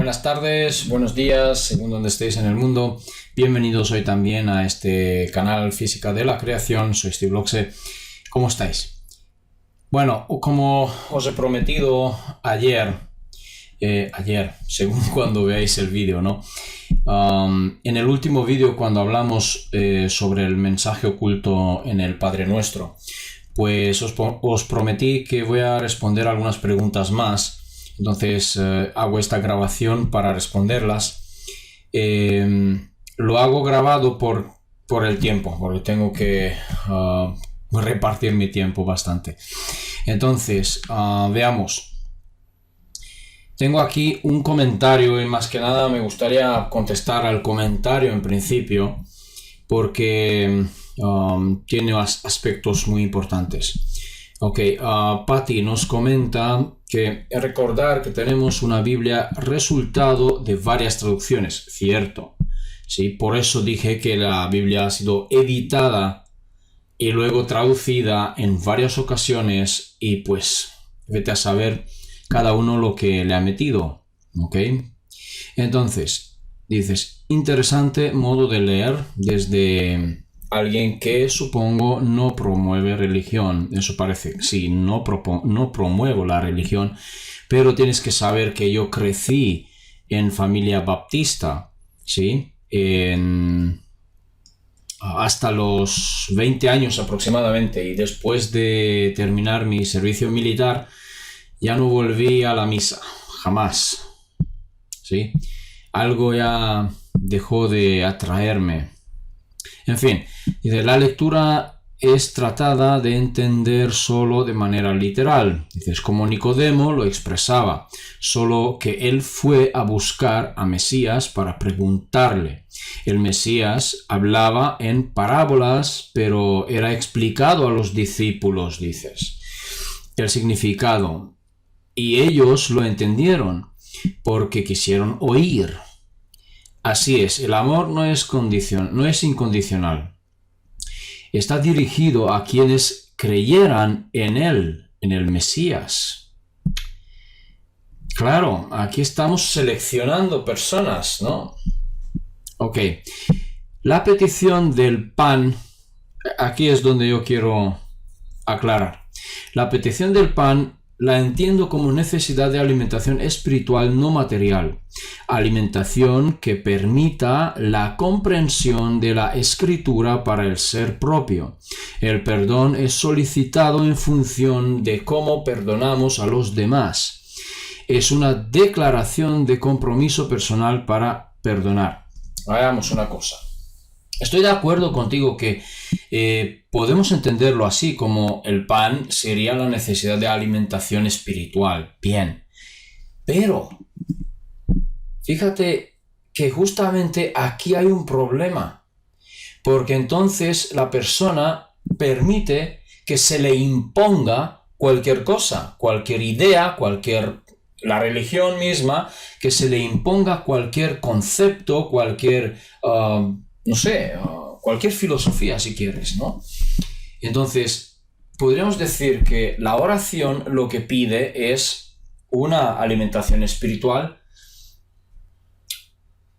Buenas tardes, buenos días, según donde estéis en el mundo. Bienvenidos hoy también a este canal Física de la Creación. Soy Steve Blockse. ¿Cómo estáis? Bueno, como os he prometido ayer, según cuando veáis el vídeo, ¿no? En el último vídeo, cuando hablamos sobre el mensaje oculto en el Padre Nuestro, pues os prometí que voy a responder algunas preguntas más. Entonces hago esta grabación para responderlas. Lo hago grabado por el tiempo, porque tengo que repartir mi tiempo bastante. Entonces, veamos. Tengo aquí un comentario y más que nada me gustaría contestar al comentario en principio, porque tiene aspectos muy importantes. Ok, Patty nos comenta que recordar que tenemos una Biblia resultado de varias traducciones, cierto. Sí, por eso dije que la Biblia ha sido editada y luego traducida en varias ocasiones y pues vete a saber cada uno lo que le ha metido. Ok, entonces dices, interesante modo de leer desde alguien que supongo no promueve religión. Eso parece, sí, no promuevo la religión, pero tienes que saber que yo crecí en familia baptista, ¿sí? Hasta los 20 años aproximadamente, y después de terminar mi servicio militar ya no volví a la misa, jamás, ¿sí? Algo ya dejó de atraerme. En fin, la lectura es tratada de entender solo de manera literal. Dices, como Nicodemo lo expresaba, solo que él fue a buscar a Mesías para preguntarle. El Mesías hablaba en parábolas, pero era explicado a los discípulos, dices, el significado. Y ellos lo entendieron porque quisieron oír. Así es, el amor no es incondicional. Está dirigido a quienes creyeran en él, en el Mesías. Claro, aquí estamos seleccionando personas, ¿no? Ok, la petición del pan, aquí es donde yo quiero aclarar. La petición del pan la entiendo como necesidad de alimentación espiritual no material, alimentación que permita la comprensión de la escritura para el ser propio. El perdón es solicitado en función de cómo perdonamos a los demás. Es una declaración de compromiso personal para perdonar. Hagamos una cosa. Estoy de acuerdo contigo que podemos entenderlo así, como el pan sería la necesidad de alimentación espiritual. Bien. Pero fíjate que justamente aquí hay un problema. Porque entonces la persona permite que se le imponga cualquier cosa, cualquier idea, la religión misma, que se le imponga cualquier concepto, cualquier cualquier filosofía si quieres, ¿no? Entonces, podríamos decir que la oración lo que pide es una alimentación espiritual,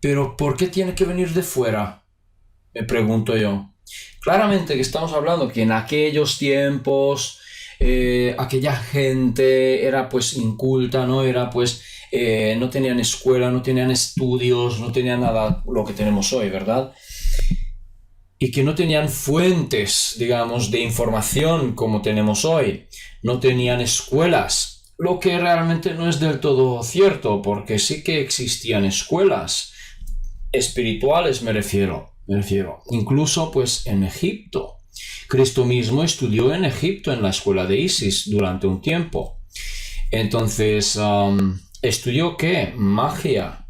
pero ¿por qué tiene que venir de fuera? Me pregunto yo. Claramente que estamos hablando que en aquellos tiempos aquella gente era pues inculta, ¿no? Era pues no tenían escuela, no tenían estudios, no tenían nada lo que tenemos hoy, ¿verdad? Y que no tenían fuentes, digamos, de información como tenemos hoy. No tenían escuelas, lo que realmente no es del todo cierto, porque sí que existían escuelas espirituales, me refiero. Incluso, pues, en Egipto. Cristo mismo estudió en Egipto, en la escuela de Isis, durante un tiempo. Entonces, ¿estudió qué? Magia,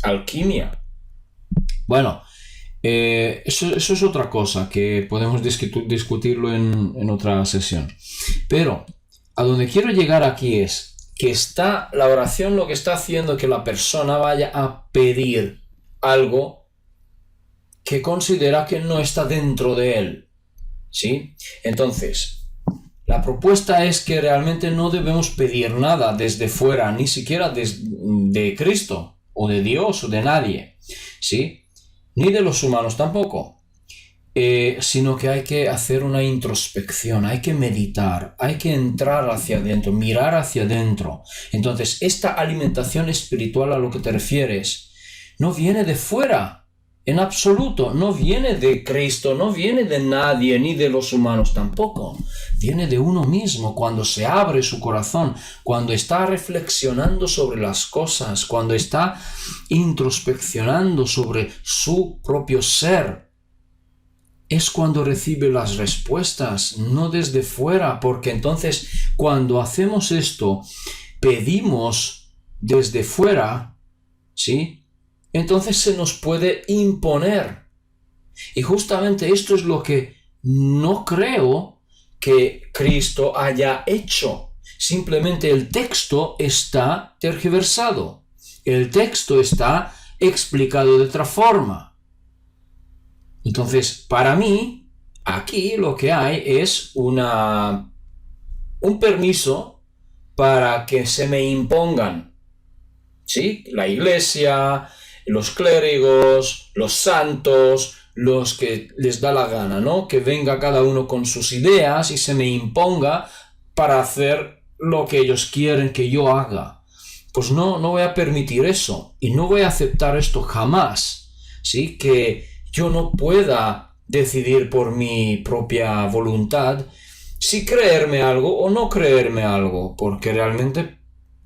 alquimia. Bueno, eso es otra cosa que podemos discutirlo en otra sesión. Pero a donde quiero llegar aquí es que la oración lo que está haciendo que la persona vaya a pedir algo que considera que no está dentro de él, ¿sí? Entonces, la propuesta es que realmente no debemos pedir nada desde fuera, ni siquiera de Cristo, o de Dios, o de nadie, ¿sí? Ni de los humanos tampoco. Sino que hay que hacer una introspección, hay que meditar, hay que entrar hacia adentro, mirar hacia adentro. Entonces, esta alimentación espiritual a lo que te refieres no viene de fuera, en absoluto, no viene de Cristo, no viene de nadie, ni de los humanos tampoco. Viene de uno mismo, cuando se abre su corazón, cuando está reflexionando sobre las cosas, cuando está introspeccionando sobre su propio ser. Es cuando recibe las respuestas, no desde fuera, porque entonces cuando hacemos esto, pedimos desde fuera, ¿sí? Entonces se nos puede imponer. Y justamente esto es lo que no creo que Cristo haya hecho. Simplemente el texto está tergiversado. El texto está explicado de otra forma. Entonces, para mí, aquí lo que hay es un permiso para que se me impongan, ¿sí? La iglesia, los clérigos, los santos, los que les da la gana, ¿no? Que venga cada uno con sus ideas y se me imponga para hacer lo que ellos quieren que yo haga. Pues no voy a permitir eso y no voy a aceptar esto jamás, ¿sí? Que yo no pueda decidir por mi propia voluntad si creerme algo o no creerme algo, porque realmente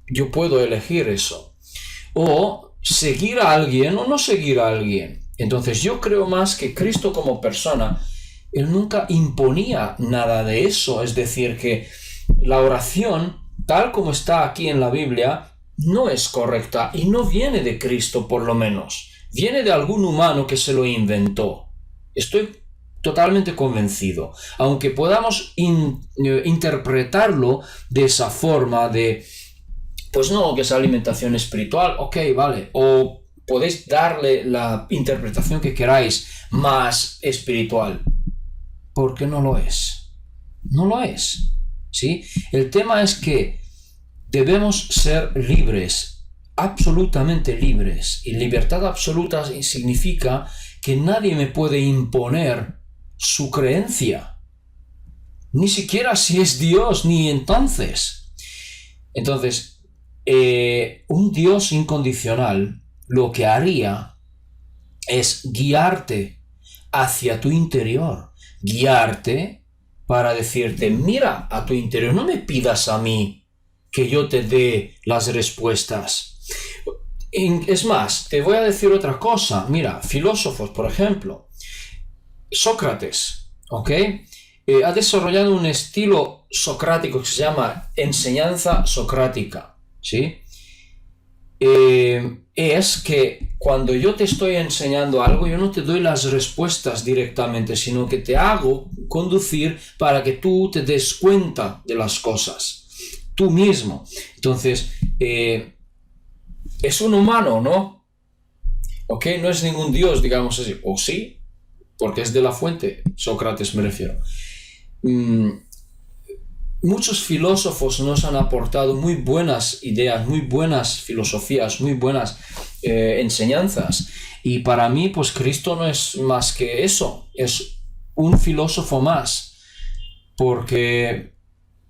yo puedo elegir eso. O seguir a alguien o no seguir a alguien. Entonces yo creo más que Cristo como persona, él nunca imponía nada de eso. Es decir, que la oración, tal como está aquí en la Biblia, no es correcta y no viene de Cristo por lo menos. Viene de algún humano que se lo inventó. Estoy totalmente convencido. Aunque podamos interpretarlo de esa forma de, pues no, que es alimentación espiritual, ok, vale. O podéis darle la interpretación que queráis más espiritual. Porque no lo es. No lo es. ¿Sí? El tema es que debemos ser libres, absolutamente libres, y libertad absoluta significa que nadie me puede imponer su creencia, ni siquiera si es Dios, ni entonces. Entonces, un Dios incondicional lo que haría es guiarte hacia tu interior, guiarte para decirte, mira a tu interior, no me pidas a mí que yo te dé las respuestas. Es más, te voy a decir otra cosa. Mira, filósofos, por ejemplo, Sócrates, ¿ok? Ha desarrollado un estilo socrático que se llama enseñanza socrática, ¿sí? Es que cuando yo te estoy enseñando algo, yo no te doy las respuestas directamente, sino que te hago conducir para que tú te des cuenta de las cosas, tú mismo. Entonces, es un humano, ¿no? ¿Ok? No es ningún dios, digamos así. O sí, porque es de la fuente, Sócrates me refiero. Muchos filósofos nos han aportado muy buenas ideas, muy buenas filosofías, muy buenas enseñanzas. Y para mí, pues Cristo no es más que eso. Es un filósofo más. Porque,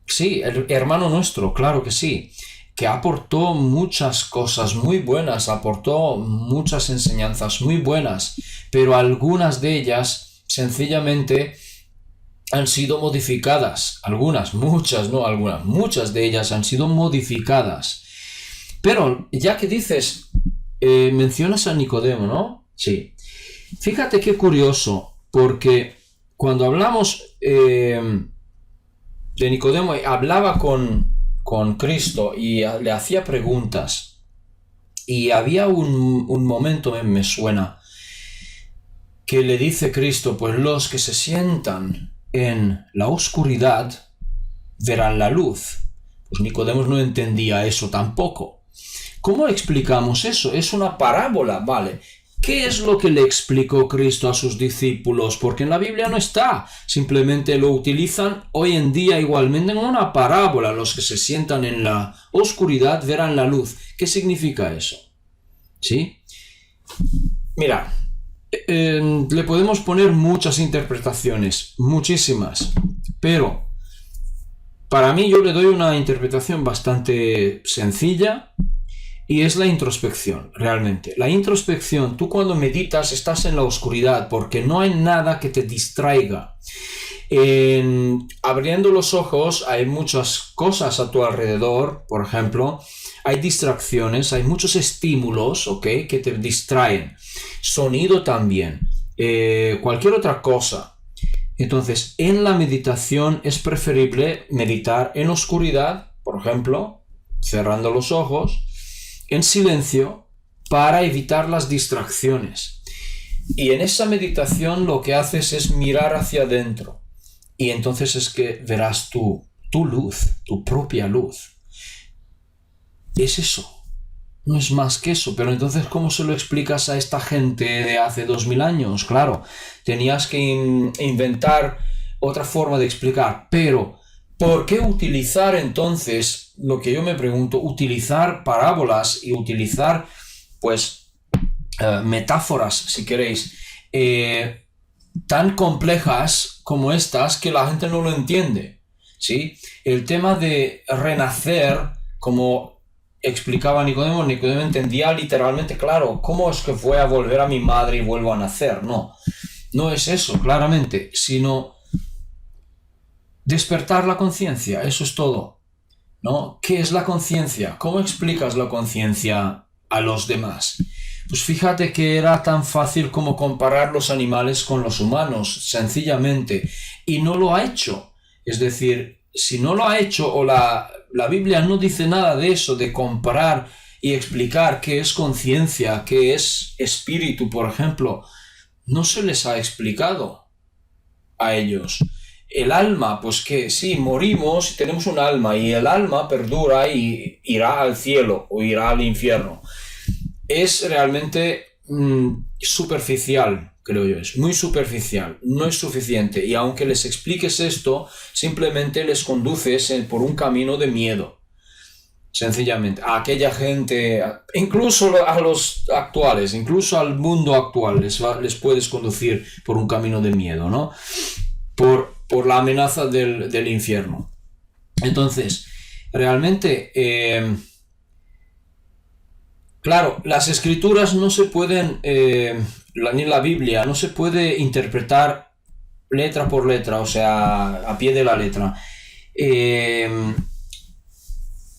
sí, el hermano nuestro, claro que sí, que aportó muchas cosas muy buenas, aportó muchas enseñanzas muy buenas, pero algunas de ellas sencillamente han sido modificadas. Muchas de ellas han sido modificadas. Pero ya que dices, mencionas a Nicodemo, ¿no? Sí. Fíjate qué curioso, porque cuando hablamos de Nicodemo, hablaba con Cristo y le hacía preguntas, y había un momento, me suena, que le dice Cristo, pues los que se sientan en la oscuridad verán la luz. Pues Nicodemo no entendía eso tampoco. ¿Cómo explicamos eso? Es una parábola, ¿vale? ¿Qué es lo que le explicó Cristo a sus discípulos? Porque en la Biblia no está. Simplemente lo utilizan hoy en día igualmente en una parábola. Los que se sientan en la oscuridad verán la luz. ¿Qué significa eso? ¿Sí? Mira, le podemos poner muchas interpretaciones, muchísimas, pero para mí yo le doy una interpretación bastante sencilla y es la introspección, realmente. La introspección, tú cuando meditas estás en la oscuridad porque no hay nada que te distraiga. Abriendo los ojos hay muchas cosas a tu alrededor, por ejemplo, hay distracciones, hay muchos estímulos, ¿ok? Que te distraen. Sonido también, cualquier otra cosa. Entonces, en la meditación es preferible meditar en oscuridad, por ejemplo, cerrando los ojos, en silencio, para evitar las distracciones. Y en esa meditación lo que haces es mirar hacia adentro. Y entonces es que verás tu luz, tu propia luz. Es eso. No es más que eso. Pero entonces, ¿cómo se lo explicas a esta gente de hace 2000 años? Claro, tenías que inventar otra forma de explicar. Pero, ¿por qué utilizar entonces, lo que yo me pregunto, utilizar parábolas y utilizar, pues, metáforas, si queréis, tan complejas como estas que la gente no lo entiende? ¿Sí? El tema de renacer, como explicaba Nicodemo entendía literalmente, claro, ¿cómo es que voy a volver a mi madre y vuelvo a nacer? No, no es eso, claramente, sino despertar la conciencia, eso es todo, ¿no? ¿Qué es la conciencia? ¿Cómo explicas la conciencia a los demás? Pues fíjate que era tan fácil como comparar los animales con los humanos, sencillamente, y no lo ha hecho. Es decir, si no lo ha hecho o la Biblia no dice nada de eso, de comparar y explicar qué es conciencia, qué es espíritu, por ejemplo, no se les ha explicado a ellos. El alma, pues que sí, morimos y tenemos un alma y el alma perdura y irá al cielo o irá al infierno. Es realmente superficial, creo yo, es muy superficial, no es suficiente, y aunque les expliques esto, simplemente les conduces por un camino de miedo, sencillamente, a aquella gente, incluso a los actuales, incluso al mundo actual, les puedes conducir por un camino de miedo, ¿no? Por la amenaza del infierno. Entonces, realmente... Claro, las escrituras no se pueden, ni la Biblia, no se puede interpretar letra por letra, o sea, a pie de la letra.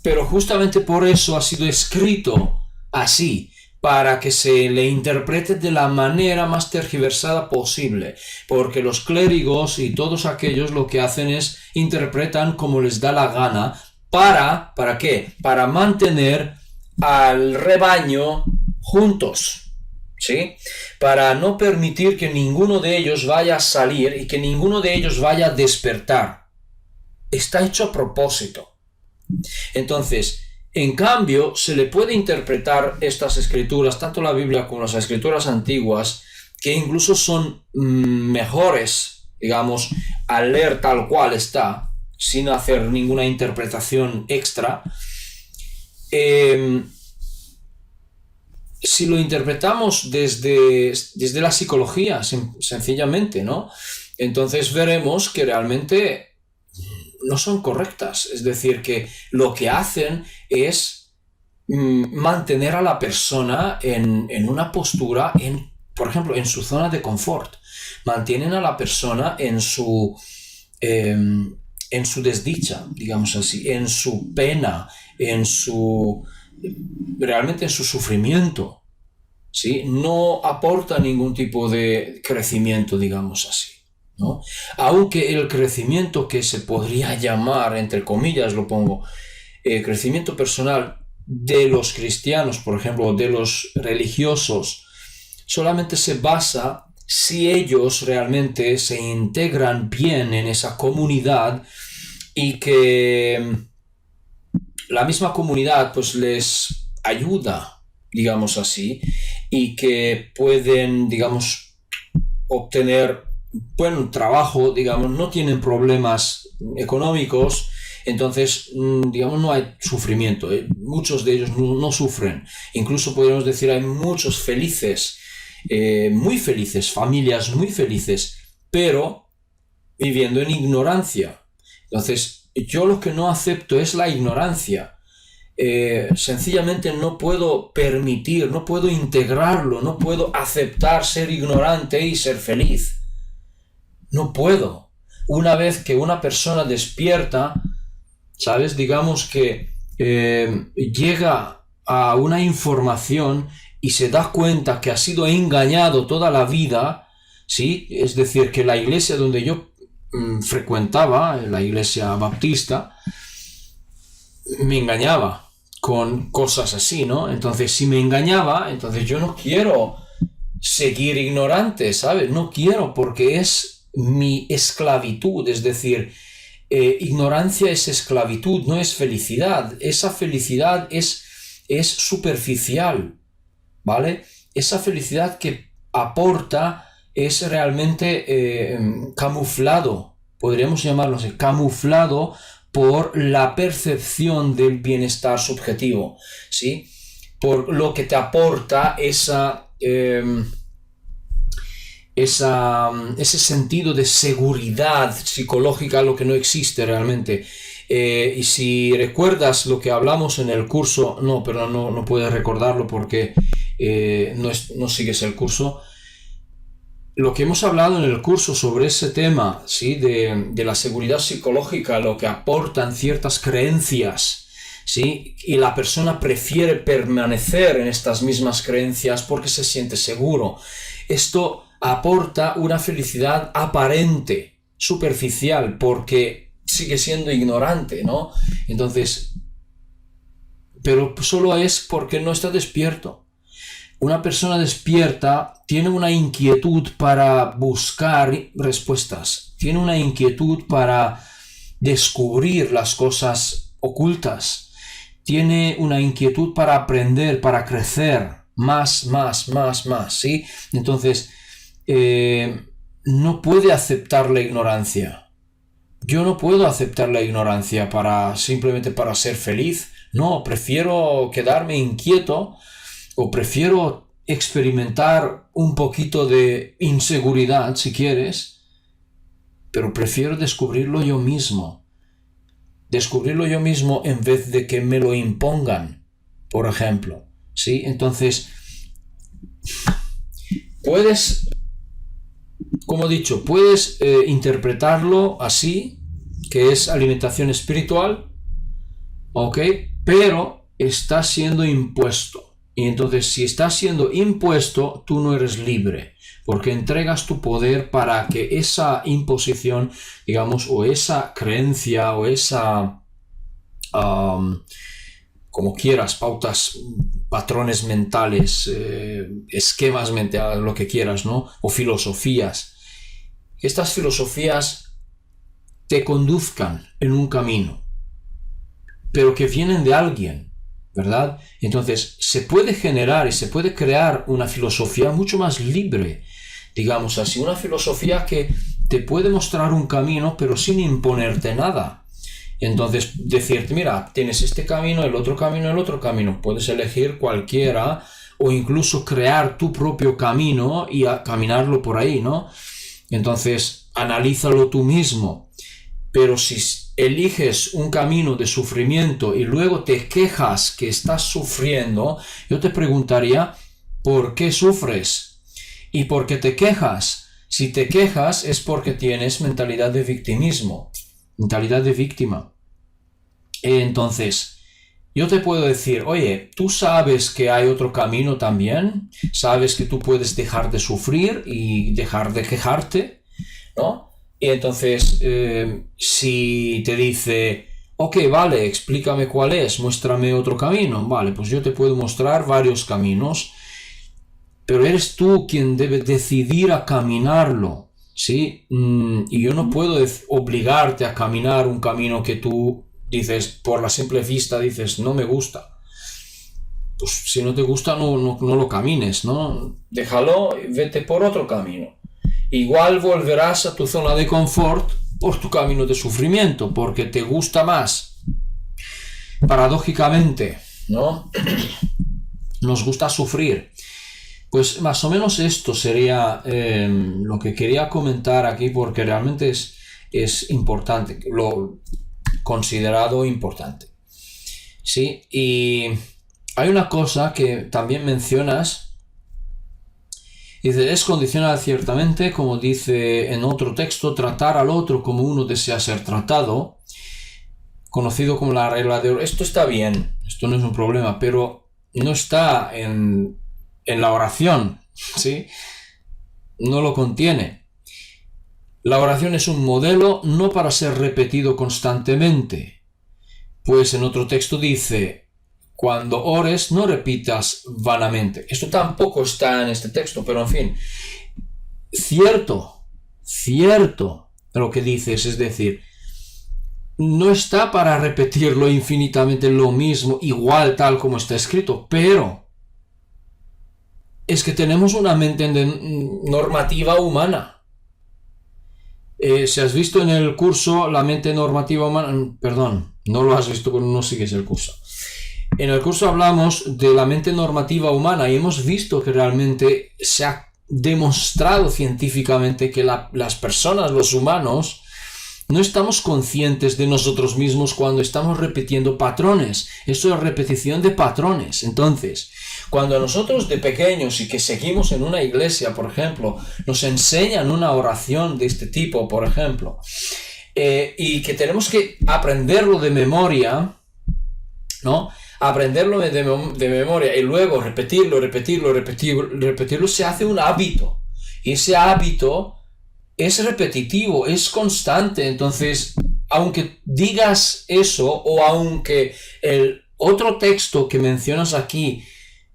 Pero justamente por eso ha sido escrito así, para que se le interprete de la manera más tergiversada posible, porque los clérigos y todos aquellos lo que hacen es interpretan como les da la gana, ¿para qué? Para mantener al rebaño juntos, ¿sí? Para no permitir que ninguno de ellos vaya a salir y que ninguno de ellos vaya a despertar. Está hecho a propósito. Entonces, en cambio, se le puede interpretar estas escrituras, tanto la Biblia como las escrituras antiguas, que incluso son mejores, digamos, al leer tal cual está, sin hacer ninguna interpretación extra. Si lo interpretamos desde la psicología, sencillamente, ¿no? Entonces veremos que realmente no son correctas. Es decir, que lo que hacen es mantener a la persona en una postura, por ejemplo, en su zona de confort. Mantienen a la persona en su desdicha, digamos así, en su pena, realmente en su sufrimiento, ¿sí? No aporta ningún tipo de crecimiento, digamos así, ¿no? Aunque el crecimiento que se podría llamar, entre comillas lo pongo, crecimiento personal de los cristianos, por ejemplo, de los religiosos, solamente se basa si ellos realmente se integran bien en esa comunidad y que la misma comunidad pues les ayuda, digamos así, y que pueden, digamos, obtener buen trabajo, digamos, no tienen problemas económicos entonces, digamos, no hay sufrimiento. Muchos de ellos no sufren. Incluso podríamos decir, hay muchos felices, muy felices, familias muy felices, pero viviendo en ignorancia. Entonces, yo lo que no acepto es la ignorancia. Sencillamente no puedo permitir, no puedo integrarlo, no puedo aceptar ser ignorante y ser feliz. No puedo. Una vez que una persona despierta, ¿sabes? Digamos que llega a una información y se da cuenta que ha sido engañado toda la vida, ¿sí? Es decir, que la iglesia donde yo frecuentaba, la iglesia baptista, me engañaba con cosas así, ¿no? Entonces, si me engañaba, entonces yo no quiero seguir ignorante, ¿sabes? No quiero, porque es mi esclavitud, es decir, ignorancia es esclavitud, no es felicidad. Esa felicidad es superficial, ¿vale? Esa felicidad que aporta es realmente camuflado, podríamos llamarlo así, camuflado por la percepción del bienestar subjetivo, ¿sí? Por lo que te aporta ese sentido de seguridad psicológica, lo que no existe realmente. Y si recuerdas lo que hablamos en el curso, pero no puedes recordarlo porque no sigues el curso. Lo que hemos hablado en el curso sobre ese tema, ¿sí? de la seguridad psicológica, lo que aportan ciertas creencias, ¿sí? Y la persona prefiere permanecer en estas mismas creencias porque se siente seguro. Esto aporta una felicidad aparente, superficial, porque sigue siendo ignorante, ¿no? Entonces, pero solo es porque no está despierto. Una persona despierta tiene una inquietud para buscar respuestas, tiene una inquietud para descubrir las cosas ocultas, tiene una inquietud para aprender, para crecer, más, ¿sí? Entonces, no puede aceptar la ignorancia. Yo no puedo aceptar la ignorancia simplemente para ser feliz. No, prefiero quedarme inquieto o prefiero experimentar un poquito de inseguridad, si quieres, pero prefiero descubrirlo yo mismo. Descubrirlo yo mismo en vez de que me lo impongan, por ejemplo, ¿sí? Entonces, puedes, como he dicho, puedes interpretarlo así, que es alimentación espiritual, ¿ok? Pero está siendo impuesto. Y entonces, si estás siendo impuesto, tú no eres libre, porque entregas tu poder para que esa imposición, digamos, o esa creencia, o esa, como quieras, pautas, patrones mentales, esquemas mentales, lo que quieras, ¿no? O filosofías. Estas filosofías te conduzcan en un camino, pero que vienen de alguien, ¿verdad? Entonces, se puede generar y se puede crear una filosofía mucho más libre, digamos así, una filosofía que te puede mostrar un camino, pero sin imponerte nada. Entonces, decirte, mira, tienes este camino, el otro camino, puedes elegir cualquiera, o incluso crear tu propio camino y caminarlo por ahí, ¿no? Entonces, analízalo tú mismo. Pero si eliges un camino de sufrimiento y luego te quejas que estás sufriendo, yo te preguntaría, ¿por qué sufres? ¿Y por qué te quejas? Si te quejas es porque tienes mentalidad de victimismo, mentalidad de víctima. Entonces, yo te puedo decir, oye, ¿tú sabes que hay otro camino también? ¿Sabes que tú puedes dejar de sufrir y dejar de quejarte? ¿No? Y entonces, si te dice, ok, vale, explícame cuál es, muéstrame otro camino, vale, pues yo te puedo mostrar varios caminos, pero eres tú quien debe decidir a caminarlo, ¿sí? Y yo no puedo obligarte a caminar un camino que tú dices, por la simple vista, dices, no me gusta. Pues si no te gusta, no lo camines, ¿no? Déjalo y vete por otro camino. Igual volverás a tu zona de confort, por tu camino de sufrimiento, porque te gusta más. Paradójicamente, ¿no? Nos gusta sufrir. Pues más o menos esto sería lo que quería comentar aquí, porque realmente es importante, lo considerado importante. Sí, y hay una cosa que también mencionas. Dice, es condicional ciertamente, como dice en otro texto, tratar al otro como uno desea ser tratado, conocido como la regla de oro. Esto está bien, esto no es un problema, pero no está en la oración, ¿sí? No lo contiene. La oración es un modelo no para ser repetido constantemente, pues en otro texto dice, cuando ores no repitas vanamente. Esto tampoco está en este texto, pero en fin, cierto lo que dices, es decir, no está para repetirlo infinitamente lo mismo, igual tal como está escrito, pero es que tenemos una mente normativa humana. Si has visto en el curso la mente normativa humana, perdón, no lo has visto porque no sigues el curso. En el curso hablamos de la mente normativa humana y hemos visto que realmente se ha demostrado científicamente que las personas, los humanos, no estamos conscientes de nosotros mismos cuando estamos repitiendo patrones. Esto es repetición de patrones. Entonces, cuando a nosotros de pequeños y que seguimos en una iglesia, por ejemplo, nos enseñan una oración de este tipo, por ejemplo, y que tenemos que aprenderlo de memoria, ¿no? Aprenderlo de memoria y luego repetirlo, se hace un hábito. Y ese hábito es repetitivo, es constante. Entonces, aunque digas eso o aunque el otro texto que mencionas aquí,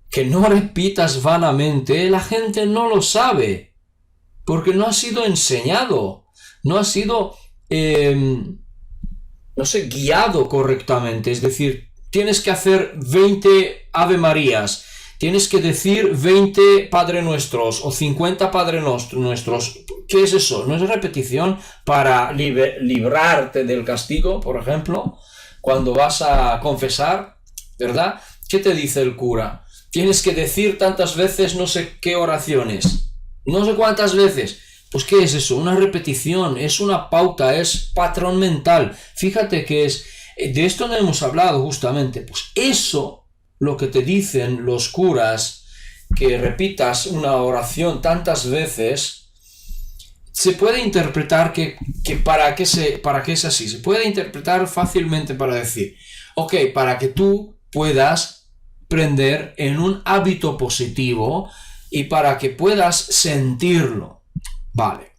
que no repitas vanamente, la gente no lo sabe, porque no ha sido enseñado, no ha sido, guiado correctamente. Es decir, tienes que hacer 20 Ave Marías, tienes que decir 20 Padre Nuestros o 50 Padre Nuestros. ¿Qué es eso? ¿No es repetición para librarte del castigo, por ejemplo? Cuando vas a confesar, ¿verdad? ¿Qué te dice el cura? Tienes que decir tantas veces no sé qué oraciones, no sé cuántas veces. Pues ¿qué es eso? Una repetición, es una pauta, es patrón mental. Fíjate que de esto no hemos hablado justamente. Pues eso, lo que te dicen los curas, que repitas una oración tantas veces, se puede interpretar que para qué es así. Se puede interpretar fácilmente para decir, ok, para que tú puedas prender en un hábito positivo y para que puedas sentirlo. Vale.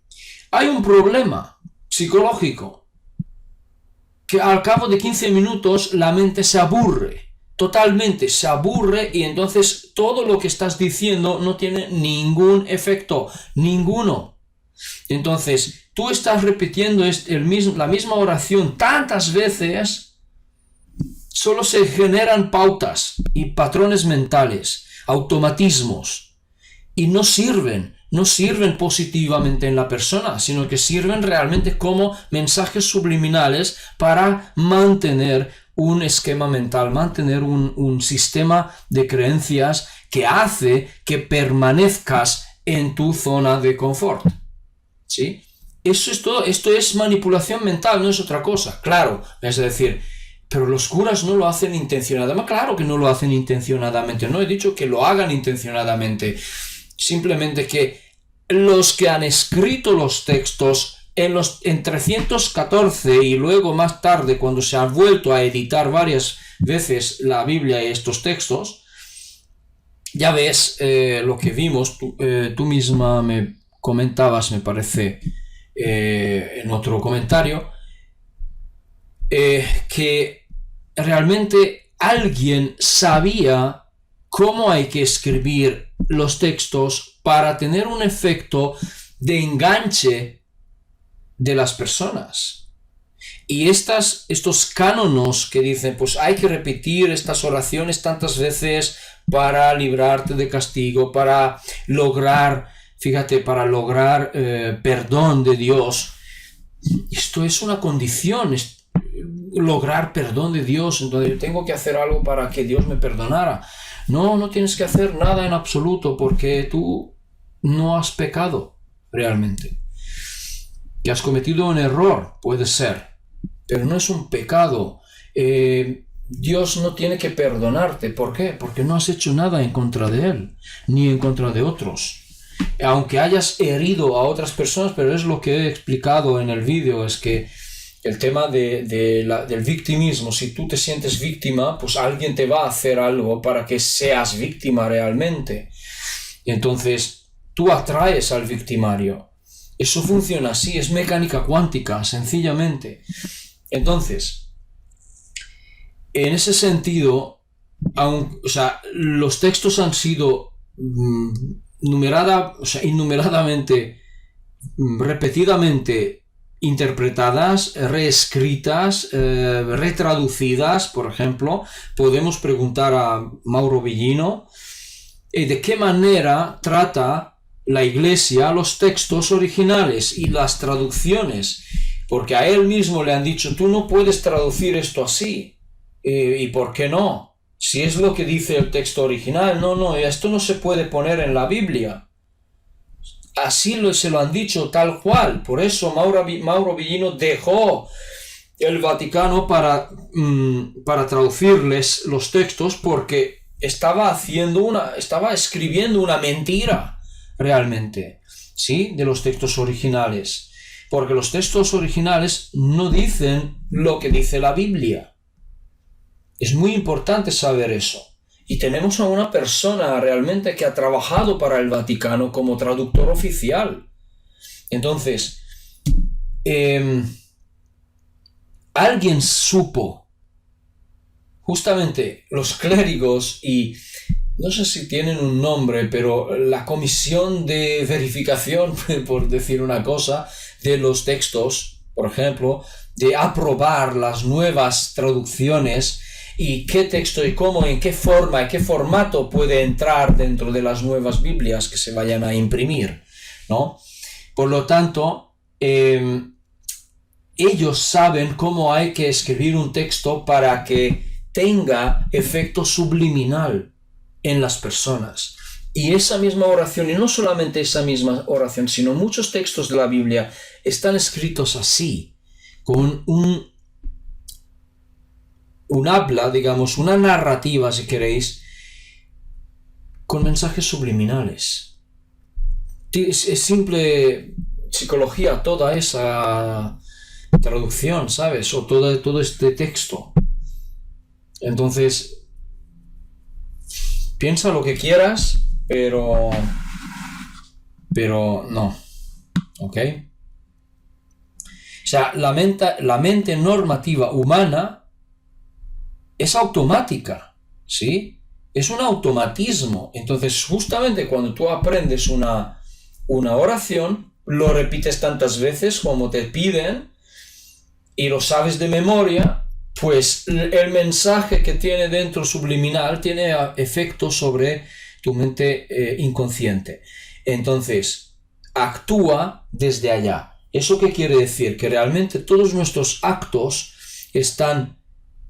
Hay un problema psicológico que al cabo de 15 minutos la mente se aburre, totalmente se aburre, y entonces todo lo que estás diciendo no tiene ningún efecto, ninguno. Entonces tú estás repitiendo la misma oración tantas veces, solo se generan pautas y patrones mentales, automatismos, y no sirven positivamente en la persona, sino que sirven realmente como mensajes subliminales para mantener un esquema mental, mantener un sistema de creencias que hace que permanezcas en tu zona de confort. ¿Sí? Eso es todo. Esto es manipulación mental, no es otra cosa. Claro, es decir, pero los curas no lo hacen intencionadamente. Claro que no lo hacen intencionadamente. No he dicho que lo hagan intencionadamente. Simplemente que los que han escrito los textos en 314 y luego más tarde, cuando se ha vuelto a editar varias veces la Biblia y estos textos, ya ves lo que vimos. Tú misma me comentabas, me parece, en otro comentario, que realmente alguien sabía cómo hay que escribir los textos para tener un efecto de enganche de las personas. Y estos cánonos que dicen, pues hay que repetir estas oraciones tantas veces para librarte de castigo, para lograr, fíjate, para lograr perdón de Dios. esto es una condición, es lograr perdón de Dios, entonces tengo que hacer algo para que Dios me perdonara. No, no tienes que hacer nada en absoluto porque tú no has pecado realmente. Que has cometido un error, puede ser, pero no es un pecado. Dios no tiene que perdonarte. ¿Por qué? Porque no has hecho nada en contra de Él, ni en contra de otros. Aunque hayas herido a otras personas, pero es lo que he explicado en el vídeo, es que el tema del victimismo, si tú te sientes víctima, pues alguien te va a hacer algo para que seas víctima realmente. Y entonces tú atraes al victimario. Eso funciona así, es mecánica cuántica, sencillamente. Entonces, en ese sentido, los textos han sido innumeradamente, repetidamente interpretadas, reescritas, retraducidas. Por ejemplo, podemos preguntar a Mauro Villino de qué manera trata la Iglesia los textos originales y las traducciones, porque a él mismo le han dicho, tú no puedes traducir esto así. ¿Y por qué no? Si es lo que dice el texto original, no, esto no se puede poner en la Biblia. Así se lo han dicho tal cual. Por eso Mauro Villino dejó el Vaticano para traducirles los textos, porque estaba escribiendo una mentira realmente, ¿sí? De los textos originales. Porque los textos originales no dicen lo que dice la Biblia. Es muy importante saber eso. Y tenemos a una persona realmente que ha trabajado para el Vaticano como traductor oficial. Entonces, alguien supo, justamente los clérigos y no sé si tienen un nombre, pero la comisión de verificación, por decir una cosa, de los textos, por ejemplo, de aprobar las nuevas traducciones y qué texto y cómo, en qué forma y qué formato puede entrar dentro de las nuevas Biblias que se vayan a imprimir, ¿no? Por lo tanto, ellos saben cómo hay que escribir un texto para que tenga efecto subliminal en las personas. Y esa misma oración, y no solamente esa misma oración, sino muchos textos de la Biblia están escritos así, con un habla, digamos, una narrativa, si queréis, con mensajes subliminales. Es simple psicología toda esa traducción, ¿sabes? O todo este texto. Entonces, piensa lo que quieras, pero no, ¿ok? O sea, la mente normativa humana es automática, ¿sí? Es un automatismo. Entonces, justamente cuando tú aprendes una oración, lo repites tantas veces como te piden y lo sabes de memoria, pues el mensaje que tiene dentro subliminal tiene efecto sobre tu mente inconsciente. Entonces, actúa desde allá. ¿Eso qué quiere decir? Que realmente todos nuestros actos están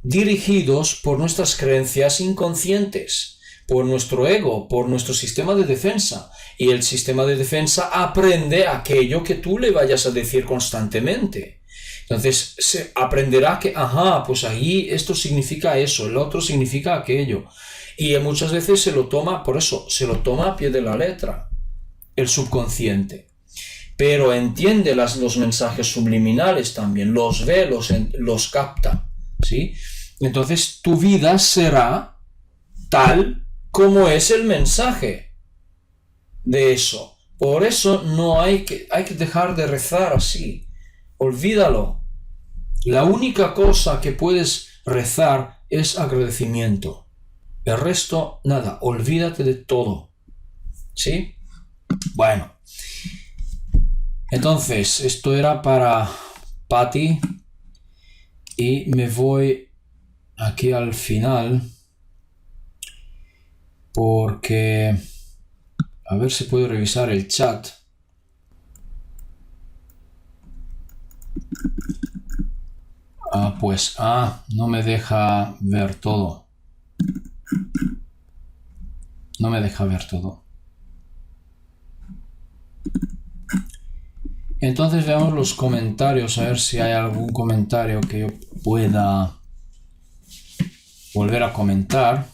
dirigidos por nuestras creencias inconscientes, por nuestro ego, por nuestro sistema de defensa. Y el sistema de defensa aprende aquello que tú le vayas a decir constantemente. Entonces se aprenderá que, pues ahí esto significa eso, el otro significa aquello. Y muchas veces se lo toma, por eso, se lo toma a pie de la letra, el subconsciente. Pero entiende los mensajes subliminales también, los ve, los capta, ¿sí? Entonces tu vida será tal como es el mensaje de eso. Por eso no hay que dejar de rezar así. Olvídalo. La única cosa que puedes rezar es agradecimiento. El resto, nada. Olvídate de todo. ¿Sí? Bueno. Entonces, esto era para Patty. Y me voy aquí al final. Porque... a ver si puedo revisar el chat. No me deja ver todo. No me deja ver todo. Entonces veamos los comentarios, a ver si hay algún comentario que yo pueda volver a comentar.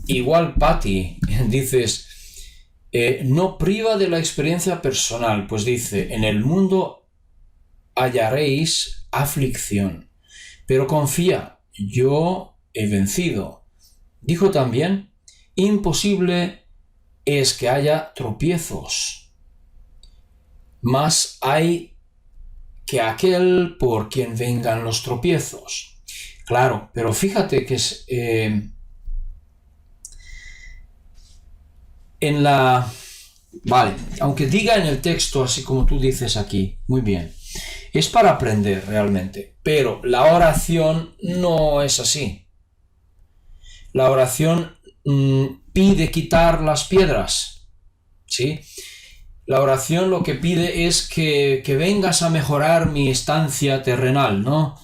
Igual Patty, dices, no priva de la experiencia personal, pues dice, en el mundo hallaréis aflicción, pero confía, yo he vencido. Dijo también, imposible es que haya tropiezos, mas hay que aquel por quien vengan los tropiezos. Claro, pero fíjate que es... Vale, aunque diga en el texto así como tú dices aquí, muy bien, es para aprender realmente, pero la oración no es así. La oración pide quitar las piedras, ¿sí? La oración lo que pide es que vengas a mejorar mi estancia terrenal, ¿no?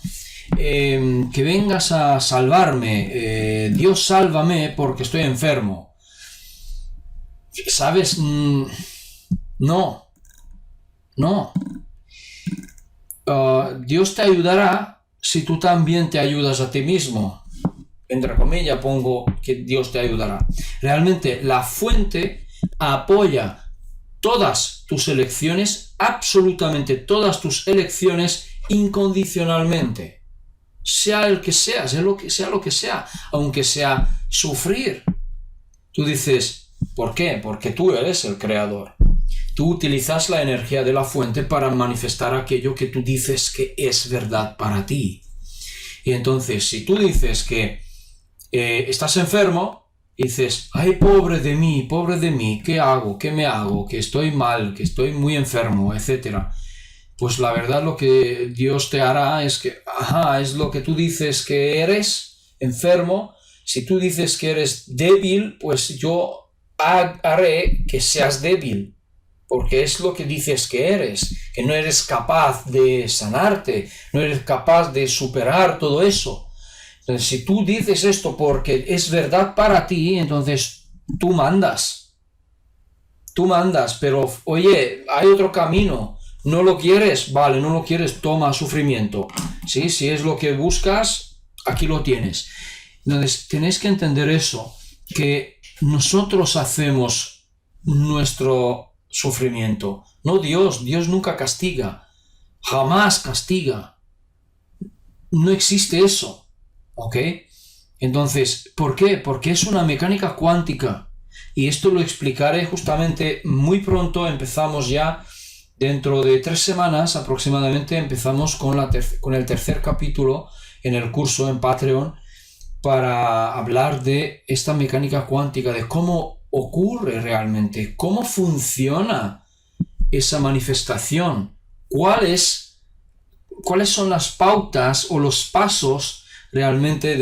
Que vengas a salvarme, Dios sálvame porque estoy enfermo. ¿Sabes? No. Dios te ayudará si tú también te ayudas a ti mismo. Entre comillas pongo que Dios te ayudará. Realmente la fuente apoya todas tus elecciones, absolutamente todas tus elecciones incondicionalmente. Sea el que sea, sea lo que sea, aunque sea sufrir. Tú dices, ¿por qué? Porque tú eres el creador. Tú utilizas la energía de la fuente para manifestar aquello que tú dices que es verdad para ti. Y entonces, si tú dices que estás enfermo, dices, ay, pobre de mí, ¿qué hago? ¿Qué me hago? Que estoy mal, que estoy muy enfermo, etc. Pues la verdad lo que Dios te hará es que, es lo que tú dices que eres enfermo. Si tú dices que eres débil, pues yo haré que seas débil, porque es lo que dices que no eres capaz de sanarte, no eres capaz de superar todo eso. Entonces, si tú dices esto porque es verdad para ti, entonces tú mandas, pero oye, hay otro camino, no lo quieres, vale, no lo quieres, toma sufrimiento, ¿sí? Si es lo que buscas, aquí lo tienes. Entonces, tenéis que entender eso, que nosotros hacemos nuestro sufrimiento, no Dios. Dios nunca castiga, jamás castiga. No existe eso, ¿ok? Entonces, ¿por qué? Porque es una mecánica cuántica. Y esto lo explicaré justamente muy pronto. Empezamos ya, dentro de 3 semanas aproximadamente, empezamos con el tercer capítulo en el curso en Patreon, para hablar de esta mecánica cuántica, de cómo ocurre realmente, cómo funciona esa manifestación, cuáles son las pautas o los pasos realmente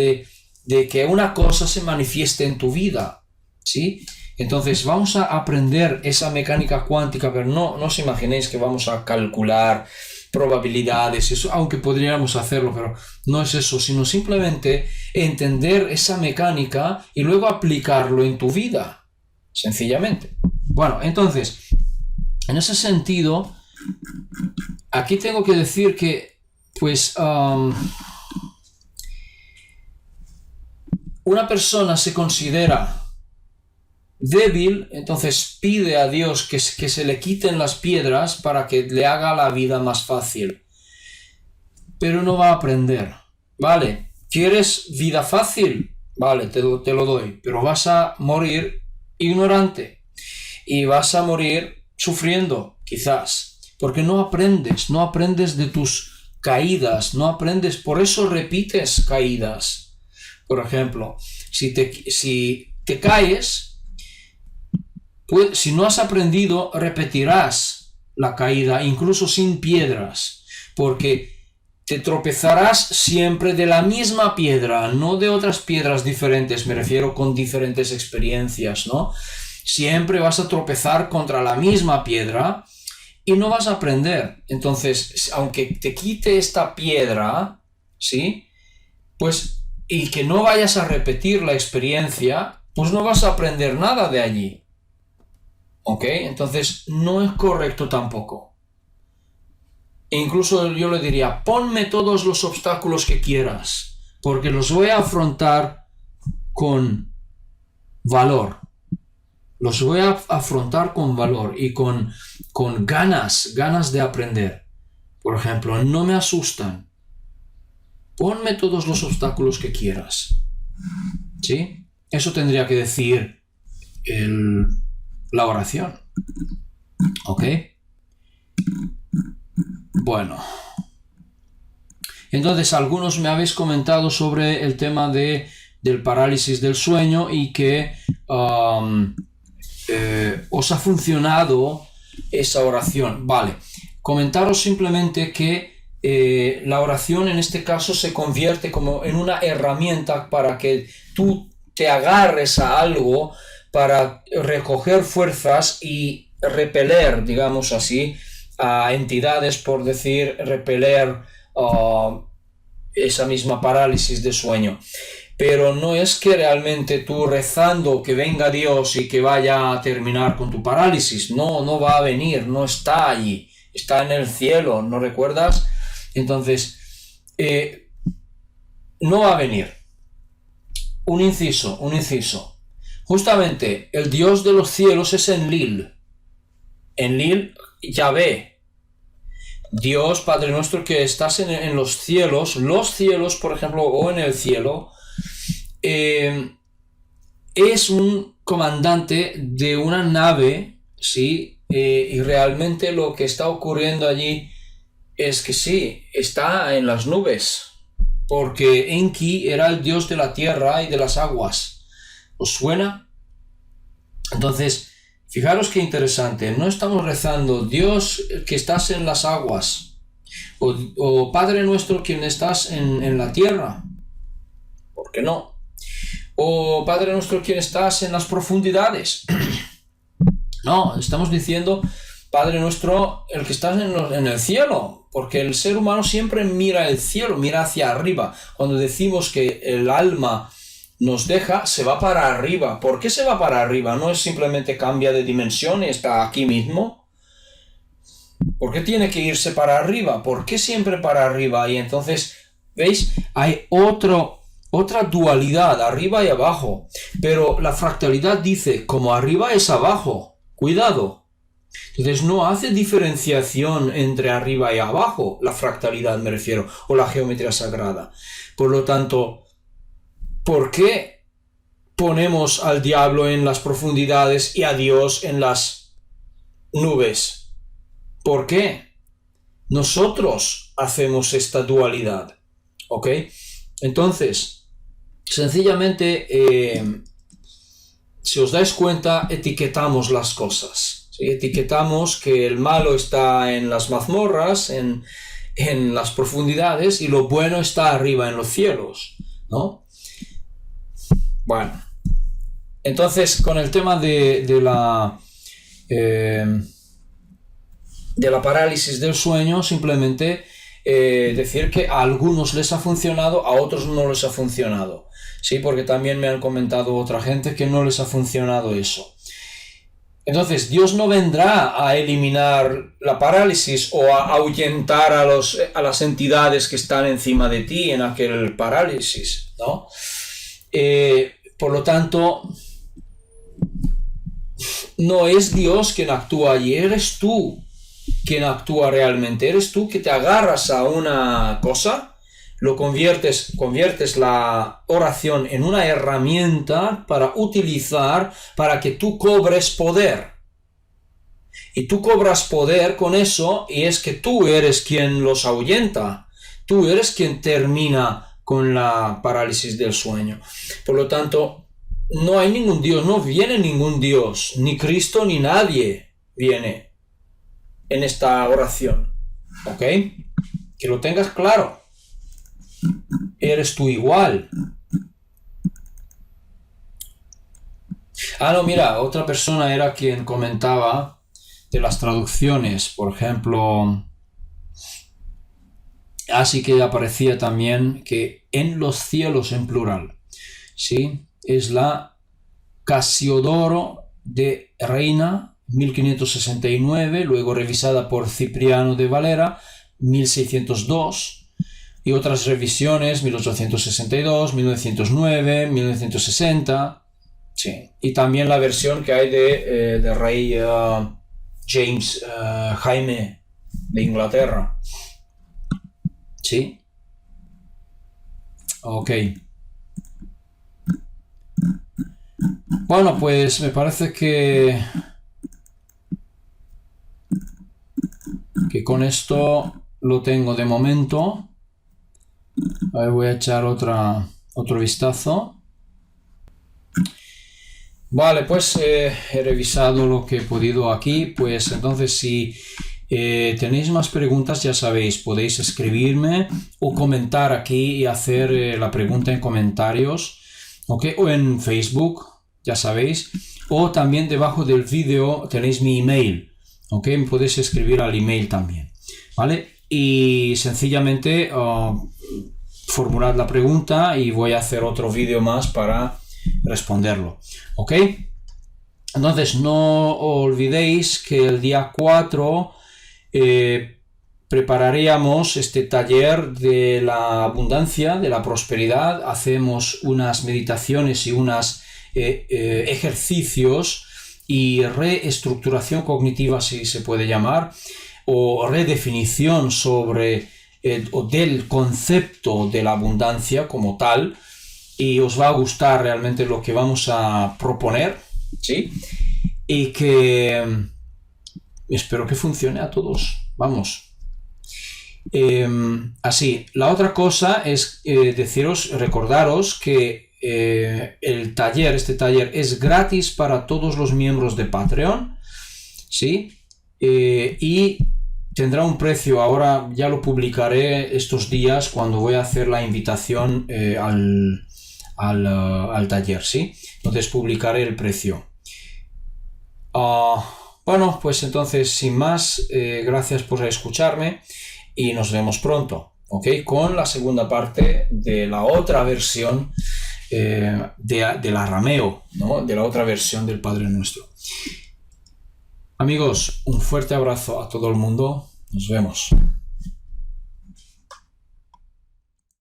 de que una cosa se manifieste en tu vida, ¿sí? Entonces vamos a aprender esa mecánica cuántica, pero no os imaginéis que vamos a calcular probabilidades, eso, aunque podríamos hacerlo, pero no es eso, sino simplemente entender esa mecánica y luego aplicarlo en tu vida, sencillamente. Bueno, entonces, en ese sentido, aquí tengo que decir que, pues, una persona se considera débil, entonces pide a Dios que se le quiten las piedras para que le haga la vida más fácil. Pero no va a aprender. Vale, ¿quieres vida fácil? Vale, te lo doy, pero vas a morir ignorante y vas a morir sufriendo, quizás, porque no aprendes de tus caídas, no aprendes, por eso repites caídas. Por ejemplo, si te caes, pues, si no has aprendido, repetirás la caída, incluso sin piedras, porque te tropezarás siempre de la misma piedra, no de otras piedras diferentes, me refiero con diferentes experiencias, ¿no? Siempre vas a tropezar contra la misma piedra y no vas a aprender. Entonces, aunque te quite esta piedra, ¿sí? Pues, y que no vayas a repetir la experiencia, pues no vas a aprender nada de allí. ¿Ok? Entonces, no es correcto tampoco. E incluso yo le diría, ponme todos los obstáculos que quieras, porque los voy a afrontar con valor. Los voy a afrontar con valor y con ganas de aprender. Por ejemplo, no me asustan. Ponme todos los obstáculos que quieras. ¿Sí? Eso tendría que decir la oración. ¿Ok? Bueno. Entonces, algunos me habéis comentado sobre el tema del parálisis del sueño y que os ha funcionado esa oración. Vale. Comentaros simplemente que la oración en este caso se convierte como en una herramienta para que tú te agarres a algo para recoger fuerzas y repeler, digamos así, a entidades, por decir, repeler esa misma parálisis de sueño. Pero no es que realmente tú rezando que venga Dios y que vaya a terminar con tu parálisis. No va a venir, no está allí. Está en el cielo, ¿no recuerdas? Entonces, no va a venir. Un inciso. Justamente, el Dios de los cielos es Enlil. Enlil, Yahvé. Dios, Padre nuestro, que estás en los cielos, por ejemplo, o en el cielo, es un comandante de una nave, ¿sí? Y realmente lo que está ocurriendo allí es que sí, está en las nubes, porque Enki era el dios de la tierra y de las aguas. ¿Os suena? Entonces, fijaros qué interesante, no estamos rezando Dios que estás en las aguas o Padre nuestro quien estás en la tierra, ¿por qué no? O Padre nuestro quien estás en las profundidades. No, estamos diciendo Padre nuestro el que estás en el cielo, porque el ser humano siempre mira el cielo, mira hacia arriba. Cuando decimos que el alma nos deja, se va para arriba. ¿Por qué se va para arriba? No es simplemente cambia de dimensión y está aquí mismo. ¿Por qué tiene que irse para arriba? ¿Por qué siempre para arriba? Y entonces, ¿veis? Hay otra dualidad, arriba y abajo. Pero la fractalidad dice, como arriba es abajo. Cuidado. Entonces no hace diferenciación entre arriba y abajo, la fractalidad me refiero, o la geometría sagrada. Por lo tanto, ¿por qué ponemos al diablo en las profundidades y a Dios en las nubes? ¿Por qué? Nosotros hacemos esta dualidad. ¿Ok? Entonces, sencillamente, si os dais cuenta, etiquetamos las cosas. ¿Sí? Etiquetamos que el malo está en las mazmorras, en las profundidades, y lo bueno está arriba en los cielos, ¿no? Bueno, entonces con el tema de la parálisis del sueño, simplemente decir que a algunos les ha funcionado, a otros no les ha funcionado, ¿sí? Porque también me han comentado otra gente que no les ha funcionado eso. Entonces, Dios no vendrá a eliminar la parálisis o a ahuyentar a las entidades que están encima de ti en aquel parálisis, ¿no? Por lo tanto, no es Dios quien actúa allí, eres tú quien actúa realmente. Eres tú que te agarras a una cosa, lo conviertes la oración en una herramienta para utilizar para que tú cobres poder. Y tú cobras poder con eso, y es que tú eres quien los ahuyenta. Tú eres quien termina con la parálisis del sueño. Por lo tanto, no hay ningún Dios, no viene ningún Dios, ni Cristo ni nadie viene en esta oración. ¿Ok? Que lo tengas claro. ¿Eres tú igual? Ah, no, mira, otra persona era quien comentaba de las traducciones, por ejemplo, así que aparecía también que en los cielos en plural, ¿sí? Es la Casiodoro de Reina, 1569, luego revisada por Cipriano de Valera, 1602, y otras revisiones, 1862, 1909, 1960, sí. Y también la versión que hay de rey James Jaime de Inglaterra, sí. Ok. Bueno, pues me parece que con esto lo tengo de momento. A ver, voy a echar otro vistazo. Vale, pues he revisado lo que he podido aquí. Pues entonces si tenéis más preguntas, ya sabéis, podéis escribirme o comentar aquí y hacer la pregunta en comentarios, ¿ok? O en Facebook, ya sabéis. O también debajo del vídeo tenéis mi email, ¿ok? Me podéis escribir al email también, ¿vale? Y sencillamente formulad la pregunta y voy a hacer otro vídeo más para responderlo, ¿ok? Entonces no olvidéis que el día 4 prepararíamos este taller de la abundancia, de la prosperidad. Hacemos unas meditaciones y unos ejercicios y reestructuración cognitiva, si se puede llamar, o redefinición sobre o del concepto de la abundancia como tal, y os va a gustar realmente lo que vamos a proponer, ¿sí? Y que espero que funcione a todos, vamos. Así, la otra cosa es recordaros que este taller es gratis para todos los miembros de Patreon, ¿sí? Y tendrá un precio, ahora ya lo publicaré estos días cuando voy a hacer la invitación al taller, ¿sí? Entonces publicaré el precio. Bueno, pues entonces sin más, gracias por escucharme y nos vemos pronto, ¿ok? Con la segunda parte de la otra versión del arameo, ¿no? De la otra versión del Padre Nuestro. Amigos, un fuerte abrazo a todo el mundo. Nos vemos.